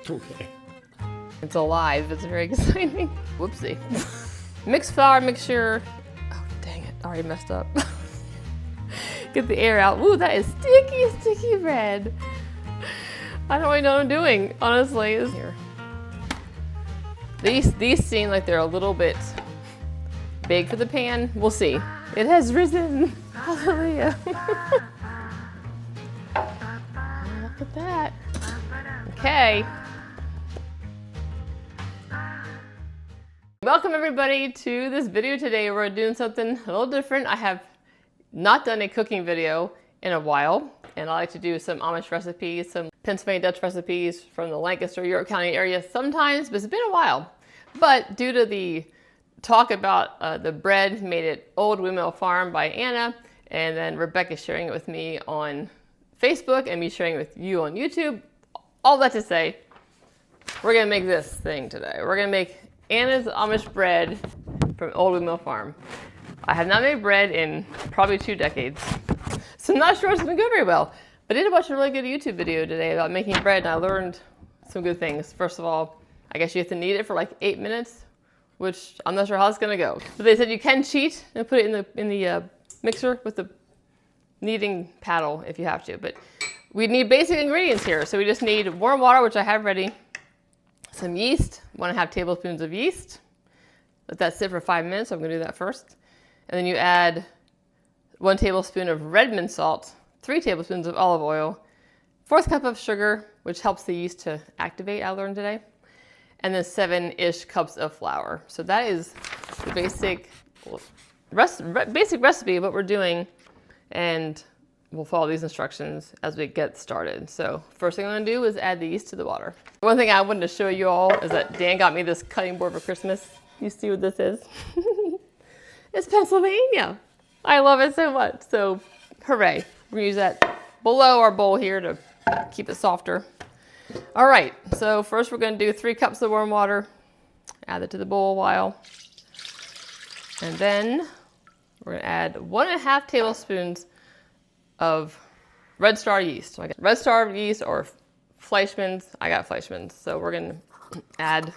Okay. It's alive. It's very exciting. Whoopsie. Mix flour mixture. Oh, dang it. I already messed up. Get the air out. Ooh, that is sticky, sticky bread. I don't really know what I'm doing, honestly. Here. These seem like they're a little bit big for the pan. We'll see. It has risen. Hallelujah. Look at that. Okay. Welcome everybody to this video today. We're doing something a little different. I have not done a cooking video in a while, and I like to do some Amish recipes, some Pennsylvania Dutch recipes from the Lancaster, York County area sometimes, but it's been a while. But due to the talk about the bread made at Old Windmill Farm by Anna, and then Rebecca sharing it with me on Facebook and me sharing it with you on YouTube, all that to say, we're gonna make this thing today. We're gonna make Anna's Amish bread from Old Windmill Farm. I have not made bread in probably 2 decades, so I'm not sure it's gonna go very well. But I did watch a really good YouTube video today about making bread, and I learned some good things. First of all, I guess you have to knead it for like 8 minutes, which I'm not sure how it's gonna go. But they said you can cheat and put it in the mixer with the kneading paddle if you have to. But we need basic ingredients here. So we just need warm water, which I have ready, some yeast, 1.5 tablespoons of yeast. Let that sit for 5 minutes, so I'm gonna do that first. And then you add 1 tablespoon of red mint salt, 3 tablespoons of olive oil, 1/4 cup of sugar, which helps the yeast to activate, I learned today, and then 7-ish cups of flour. So that is the basic recipe of what we're doing, and we'll follow these instructions as we get started. So first thing I'm gonna do is add the yeast to the water. One thing I wanted to show you all is that Dan got me this cutting board for Christmas. You see what this is? It's Pennsylvania. I love it so much. So hooray. We're gonna use that below our bowl here to keep it softer. All right, so first we're gonna do 3 cups of warm water. Add it to the bowl a while. And then we're gonna add 1.5 tablespoons of Red Star yeast. So I got Red Star yeast or Fleischmann's. I got Fleischmann's. So we're gonna add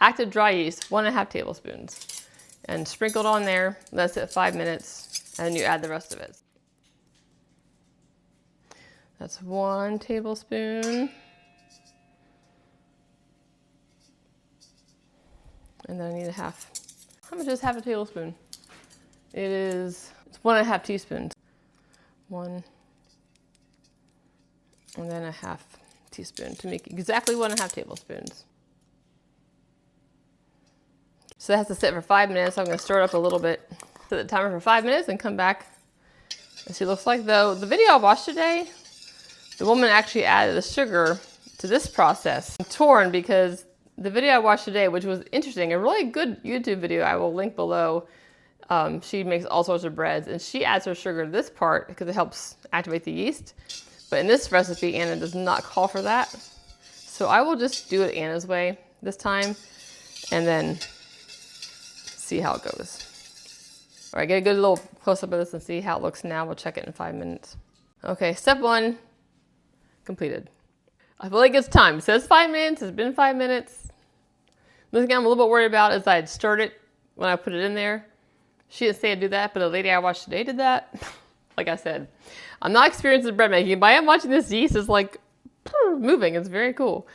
active dry yeast, 1.5 tablespoons, and sprinkle it on there. That's it 5 minutes, and then you add the rest of it. That's 1 tablespoon. And then I need 1/2. How much is 1/2 tablespoon? It's 1.5 teaspoons. 1, and then 1/2 teaspoon to make exactly 1.5 tablespoons. So that has to sit for 5 minutes. So I'm going to stir it up a little bit. Set the timer for 5 minutes and come back and see what it looks like. Though the video I watched today, the woman actually added the sugar to this process. I'm torn because the video I watched today, which was interesting, a really good YouTube video I will link below. She makes all sorts of breads, and she adds her sugar to this part because it helps activate the yeast. But in this recipe, Anna does not call for that. So I will just do it Anna's way this time, and then see how it goes. All right, get a good little close-up of this and see how it looks now. We'll check it in 5 minutes. Okay, step 1, completed. I feel like it's time. It says 5 minutes, it's been 5 minutes. The thing I'm a little bit worried about is I had stirred it when I put it in there. She didn't say I'd do that, but the lady I watched today did that. Like I said, I'm not experienced in bread making, but I am watching this yeast is like moving. It's very cool.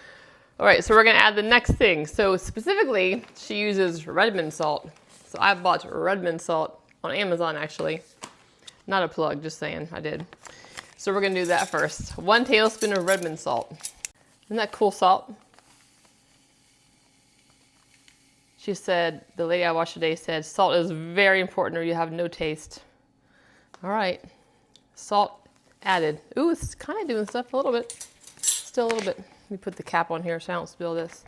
All right, so we're gonna add the next thing. So specifically, she uses red mint salt. So I bought red mint salt on Amazon actually. Not a plug, just saying, I did. So we're gonna do that first. 1 tablespoon of red mint salt. Isn't that cool salt? She said, the lady I watched today said, salt is very important or you have no taste. All right, salt added. Ooh, it's kind of doing stuff a little bit. Still a little bit. Let me put the cap on here so I don't spill this.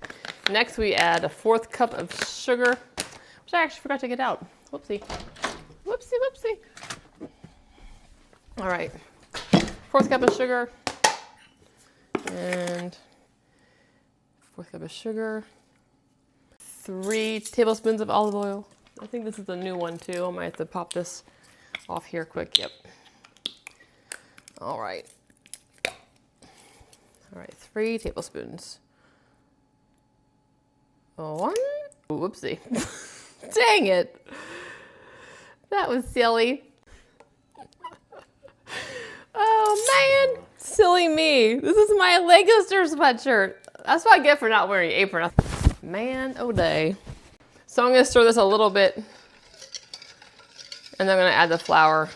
Next we add 1/4 cup of sugar, which I actually forgot to get out. Whoopsie. Whoopsie, whoopsie. All right, 1/4 cup of sugar. And 1/4 cup of sugar. 3 tablespoons of olive oil. I think this is a new one too. I might have to pop this off here quick. Yep. All right. All right, 3 tablespoons. One. Whoopsie. Dang it. That was silly. Oh man, silly me. This is my Lancaster sweatshirt. That's what I get for not wearing an apron. Man, oh day. So I'm gonna stir this a little bit and then I'm gonna add the flour.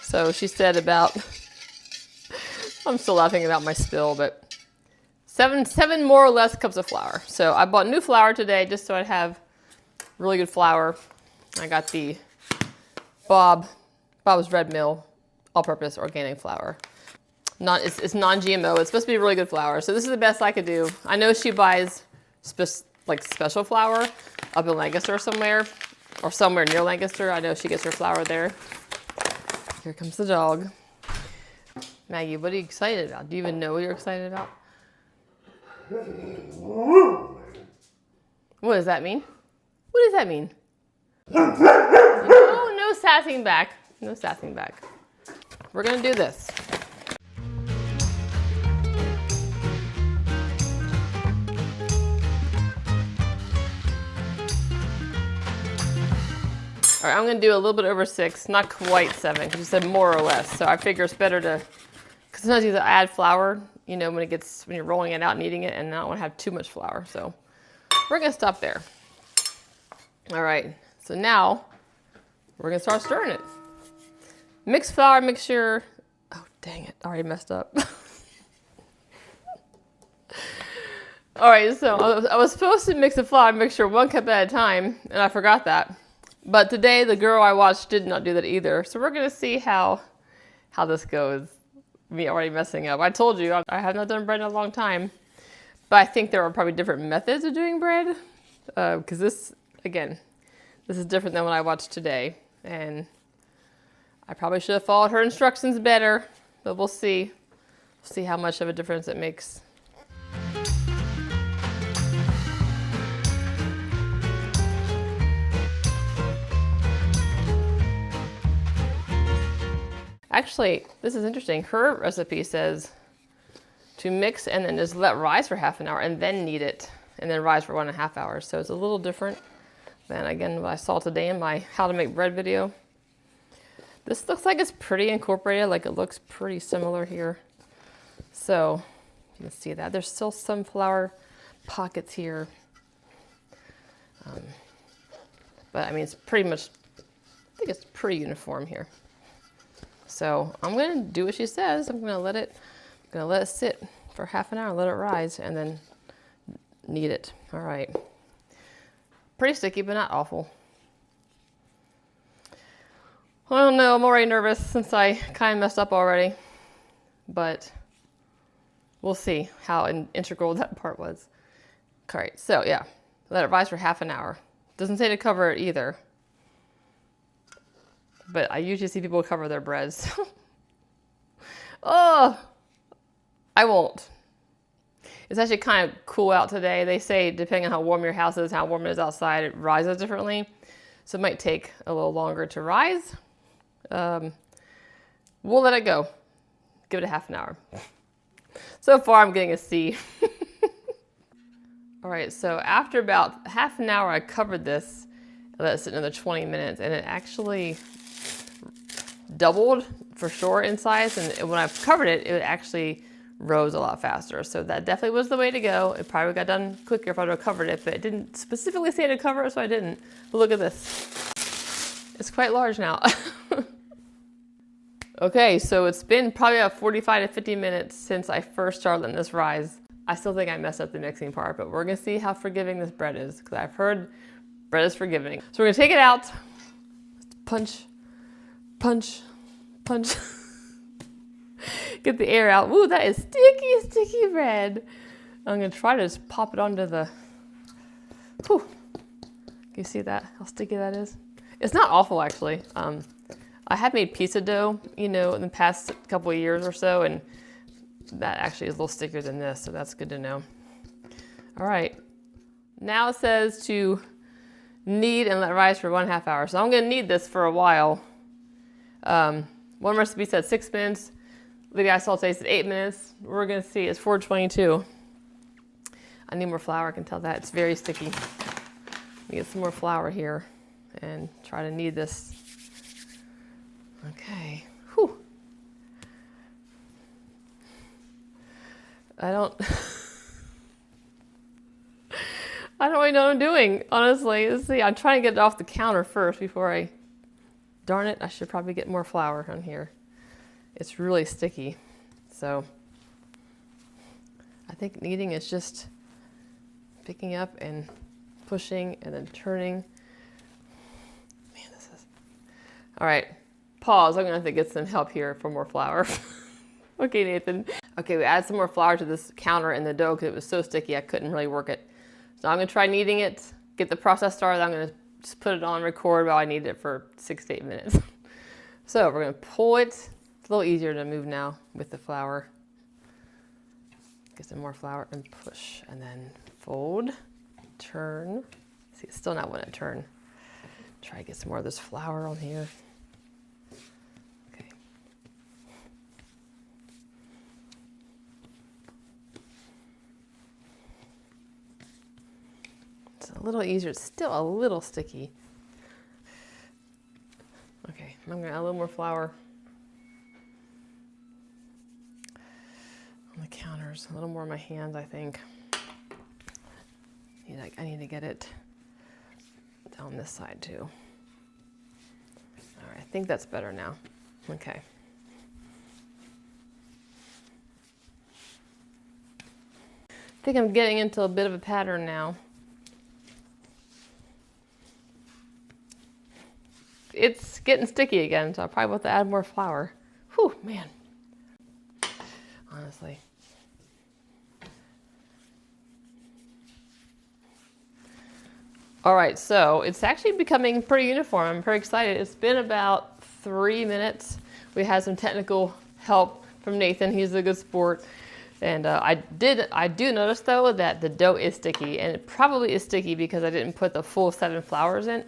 So she said about, I'm still laughing about my spill, but seven more or less cups of flour. So I bought new flour today just so I'd have really good flour. I got the Bob's Red Mill all-purpose organic flour. It's non-GMO. It's supposed to be really good flour. So this is the best I could do. I know she buys special flour up in Lancaster somewhere, or somewhere near Lancaster. I know she gets her flour there. Here comes the dog. Maggie, what are you excited about? Do you even know what you're excited about? What does that mean? What does that mean? No sassing back. No sassing back. We're gonna do this. All right, I'm gonna do a little bit over 6, not quite 7, because you said more or less. So I figure it's better to, because sometimes you add flour, you know, when you're rolling it out and eating it, and I don't want to have too much flour. So we're gonna stop there. All right, so now we're gonna start stirring it. Mix flour mixture. Oh, dang it, I already messed up. All right, so I was supposed to mix the flour mixture 1 cup at a time, and I forgot that. But today, the girl I watched did not do that either. So we're gonna see how this goes. Me already messing up. I told you, I have not done bread in a long time. But I think there are probably different methods of doing bread. Because this is different than what I watched today. And I probably should have followed her instructions better. But we'll see. See how much of a difference it makes. Actually, this is interesting. Her recipe says to mix and then just let rise for half an hour and then knead it and then rise for 1.5 hours. So it's a little different than, again, what I saw today in my how to make bread video. This looks like it's pretty incorporated, like it looks pretty similar here. So you can see that. There's still some flour pockets here. But I mean, it's pretty much, I think it's pretty uniform here. So I'm gonna do what she says. I'm gonna let it sit for half an hour, let it rise, and then knead it. All right. Pretty sticky, but not awful. I don't know, I'm already nervous since I kind of messed up already, but we'll see how integral that part was. All right, so yeah, let it rise for half an hour. Doesn't say to cover it either. But I usually see people cover their breads. Oh, I won't. It's actually kind of cool out today. They say depending on how warm your house is, how warm it is outside, it rises differently. So it might take a little longer to rise. We'll let it go. Give it a half an hour. So far I'm getting a C. All right, so after about half an hour I covered this. I let it sit another 20 minutes and it actually doubled for sure in size, and when I covered it, it actually rose a lot faster. So that definitely was the way to go. It probably got done quicker if I would have covered it, but it didn't specifically say to cover it, so I didn't. But look at this. It's quite large now. Okay, so it's been probably about 45 to 50 minutes since I first started letting this rise. I still think I messed up the mixing part, but we're gonna see how forgiving this bread is, because I've heard bread is forgiving. So we're gonna take it out, punch, punch, punch. Get the air out. Ooh, that is sticky, sticky bread. I'm gonna try to just pop it onto the, whew. Can you see that, how sticky that is? It's not awful, actually. I have made pizza dough, you know, in the past couple of years or so, and that actually is a little stickier than this, so that's good to know. All right, now it says to knead and let rise for 1.5 hours. So I'm gonna knead this for a while. One recipe said 6 minutes. The guy saw today said 8 minutes. We're gonna see, it's 4:22. I need more flour, I can tell that. It's very sticky. Let me get some more flour here and try to knead this. Okay, whew. I don't really know what I'm doing, honestly. Let's see, I'm trying to get it off the counter first before I, darn it, I should probably get more flour on here. It's really sticky, so I think kneading is just picking up and pushing and then turning. Man, this is... All right, pause. I'm gonna have to get some help here for more flour. Okay, Nathan. Okay, we added some more flour to this counter and the dough because it was so sticky I couldn't really work it. So I'm gonna try kneading it, get the process started. I'm gonna just put it on record while I knead it for 6 to 8 minutes. So we're gonna pull it. It's a little easier to move now with the flour. Get some more flour and push, and then fold, turn. See, it's still not wanting to turn. Try to get some more of this flour on here. Okay. It's a little easier. It's still a little sticky. Okay, I'm gonna add a little more flour on the counters, a little more on my hands, I think. I need to get it down this side too. All right, I think that's better now. Okay. I think I'm getting into a bit of a pattern now. It's getting sticky again, so I probably have to add more flour. Whew, man. Honestly. All right, so it's actually becoming pretty uniform. I'm pretty excited. It's been about 3 minutes. We had some technical help from Nathan. He's a good sport. And I do notice though that the dough is sticky, and it probably is sticky because I didn't put the full 7 flours in.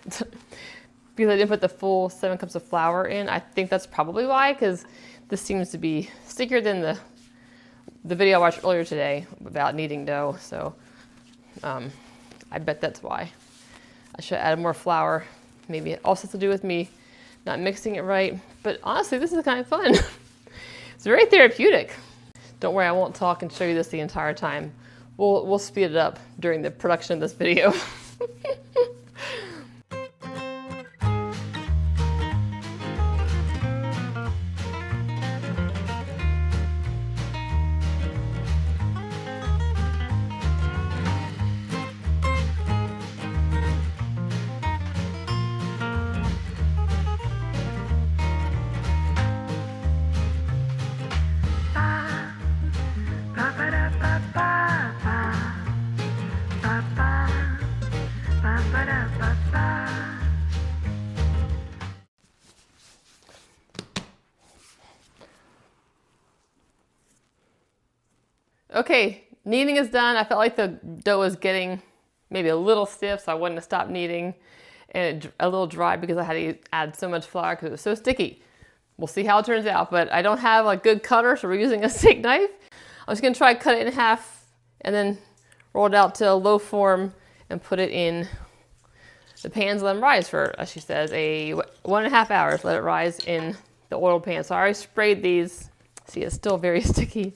Because I didn't put the full 7 cups of flour in. I think that's probably why, because this seems to be stickier than the video I watched earlier today about kneading dough. So I bet that's why. I should add more flour. Maybe it also has to do with me not mixing it right. But honestly, this is kind of fun. It's very therapeutic. Don't worry, I won't talk and show you this the entire time. We'll speed it up during the production of this video. Okay, kneading is done. I felt like the dough was getting maybe a little stiff, so I wanted to stop kneading, and a little dry because I had to add so much flour because it was so sticky. We'll see how it turns out, but I don't have a good cutter, so we're using a steak knife. I'm just gonna try to cut it in half and then roll it out to a low form and put it in the pans, let them rise for, as she says, 1.5 hours. Let it rise in the oiled pan. So I already sprayed these. See, it's still very sticky.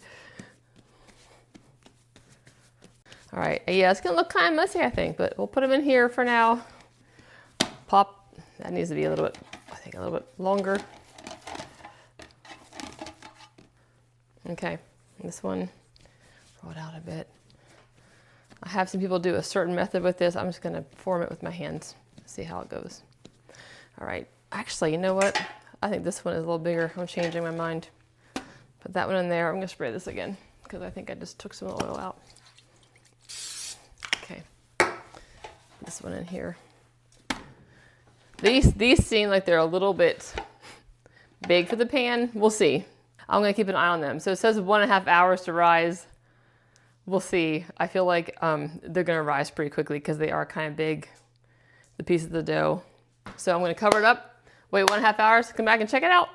All right, yeah, it's gonna look kind of messy, I think, but we'll put them in here for now. Pop, that needs to be a little bit, I think a little bit longer. Okay, this one, roll it out a bit. I have some people do a certain method with this. I'm just gonna form it with my hands, see how it goes. All right, actually, you know what? I think this one is a little bigger. I'm changing my mind. Put that one in there. I'm gonna spray this again because I think I just took some of the oil out. Okay, this one in here. These seem like they're a little bit big for the pan. We'll see. I'm gonna keep an eye on them. So it says 1.5 hours to rise. We'll see. I feel like they're gonna rise pretty quickly because they are kind of big, the piece of the dough. So I'm gonna cover it up, wait 1.5 hours, come back and check it out.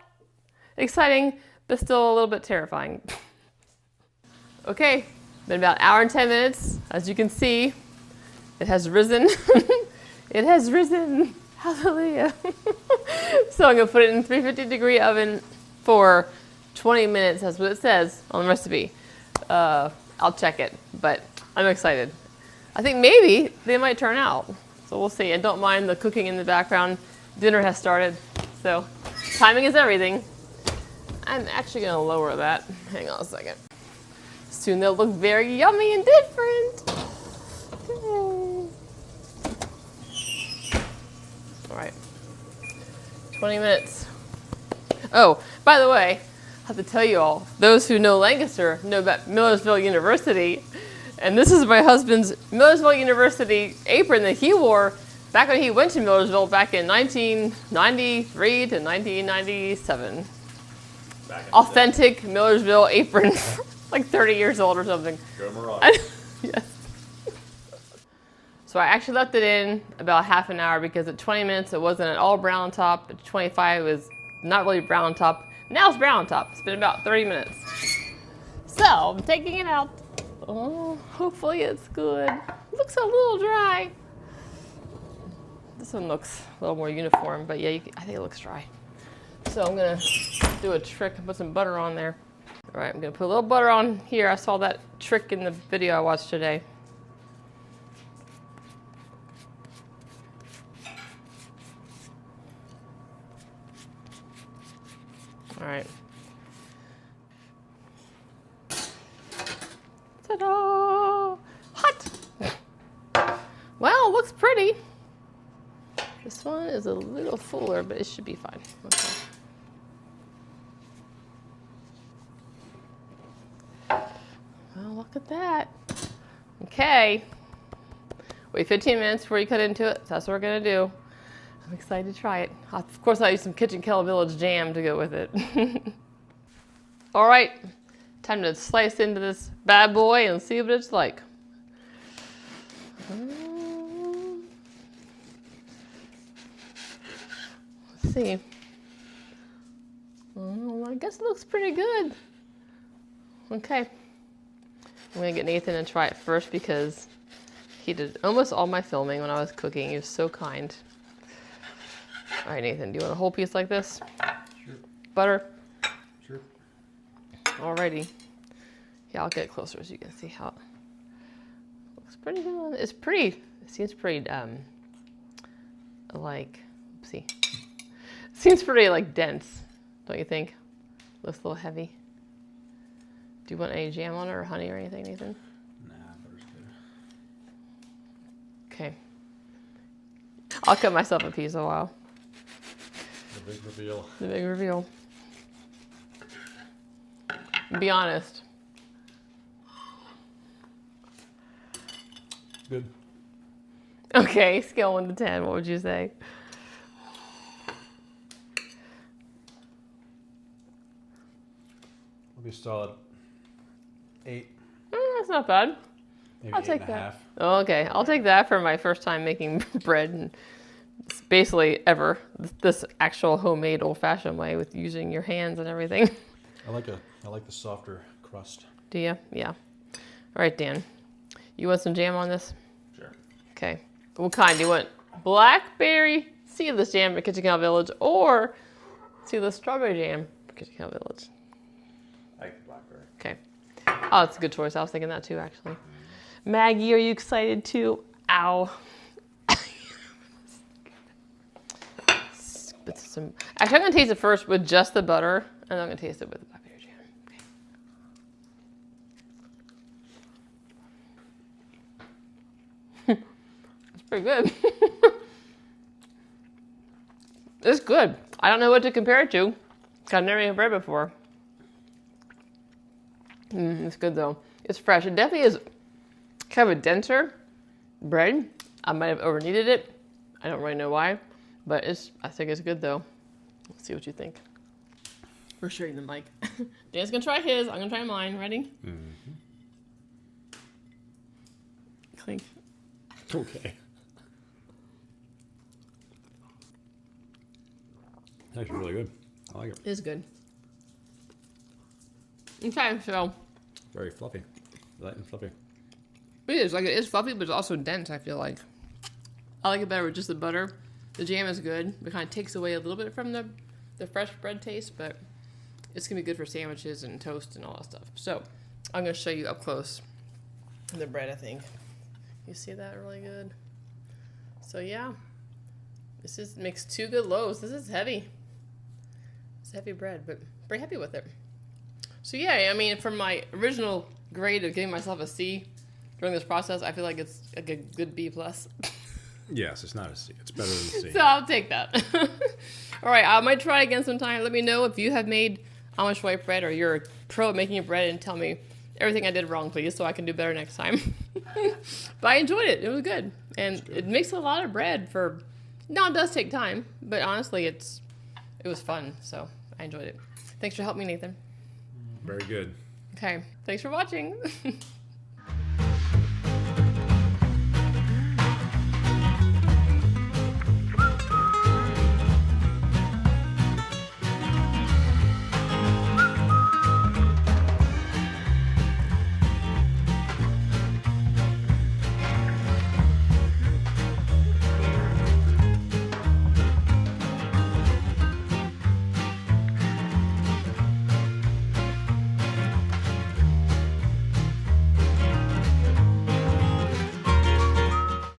Exciting, but still a little bit terrifying. Okay, Been about an hour and 10 minutes. As you can see, it has risen. It has risen. Hallelujah. So I'm gonna put it in 350-degree oven for 20 minutes. That's what it says on the recipe. I'll check it, but I'm excited. I think maybe they might turn out. So we'll see. And don't mind the cooking in the background. Dinner has started. So timing is everything. I'm actually gonna lower that. Hang on a second. Soon they'll look very yummy and different. All right, 20 minutes. Oh, by the way, I have to tell you all, those who know Lancaster know about Millersville University. And this is my husband's Millersville University apron that he wore back when he went to Millersville back in 1993 to 1997. Authentic Millersville apron, like 30 years old or something. Go Mirage. Yes. So I actually left it in about half an hour because at 20 minutes it wasn't at all brown on top. At 25 it was not really brown on top. Now it's brown on top. It's been about 30 minutes. So I'm taking it out. Oh, hopefully it's good. Looks a little dry. This one looks a little more uniform, but yeah, I think it looks dry. So I'm gonna do a trick and put some butter on there. All right, I'm gonna put a little butter on here. I saw that trick in the video I watched today. All right. Ta-da! Hot! Well, it looks pretty. This one is a little fuller, but it should be fine. Okay. Well, look at that. Okay. Wait 15 minutes before you cut into it. So that's what we're gonna do. I'm excited to try it. Of course, I'll use some Kitchen Kettle Village jam to go with it. All right, time to slice into this bad boy and see what it's like. Let's see. I guess it looks pretty good. Okay. I'm gonna get Nathan to try it first because he did almost all my filming when I was cooking. He was so kind. All right, Nathan, do you want a whole piece like this? Sure. Butter? Sure. Alrighty. Yeah, I'll get closer so you can see how it looks pretty good. It's pretty, it seems pretty, like, oopsie. It seems pretty, like, dense, don't you think? Looks a little heavy. Do you want any jam on it or honey or anything, Nathan? Nah, butter's good. Okay. I'll cut myself a piece a while. The big reveal. The big reveal. Be honest. Good. Okay, scale 1 to 10, what would you say? I'll be solid 8. That's not bad. Maybe I'll 8 take and a that. half. Oh, okay, I'll take that for my first time making bread, and it's basically ever this actual homemade old-fashioned way with using your hands and everything. I like the softer crust. Do you? Yeah. All right, Dan. You want some jam on this? Sure. Okay. What kind? Do you want blackberry seedless jam for Kitchen Kettle Village or seedless strawberry jam for Kitchen Kettle Village? I like blackberry. Okay. Oh, that's a good choice. I was thinking that too, actually. Maggie, are you excited too? Ow. Actually, I'm going to taste it first with just the butter, and then I'm going to taste it with the blackberry jam. Okay. It's pretty good. It's good. I don't know what to compare it to. I've never had bread before. It's good though. It's fresh. It definitely is kind of a denser bread. I might have overkneaded it. I don't really know why, but I think it's good though. Let's see what you think. We're sharing the mic. Dan's gonna try his. I'm gonna try mine. Ready? Mm-hmm. Clink. Okay. It's actually really good. I like it. It is good. Okay, so Very fluffy. Light and fluffy. It is. Like, it is fluffy, but it's also dense, I feel like. I like it better with just the butter. The jam is good. It kind of takes away a little bit from the fresh bread taste, but it's going to be good for sandwiches and toast and all that stuff. So, I'm going to show you up close the bread, I think. You see that really good? So, yeah. This just makes 2 good loaves. This is heavy. It's heavy bread, but pretty happy with it. So, yeah, I mean, from my original grade of giving myself a C during this process, I feel like it's a good B+. Yes, it's not a C. It's better than a C. So I'll take that. All right, I might try again sometime. Let me know if you have made Amish white bread or you're a pro at making bread, and tell me everything I did wrong, please, so I can do better next time. But I enjoyed it. It was good. And it makes a lot of bread for... No, it does take time, but honestly, it was fun, so I enjoyed it. Thanks for helping me, Nathan. Very good. Okay, thanks for watching.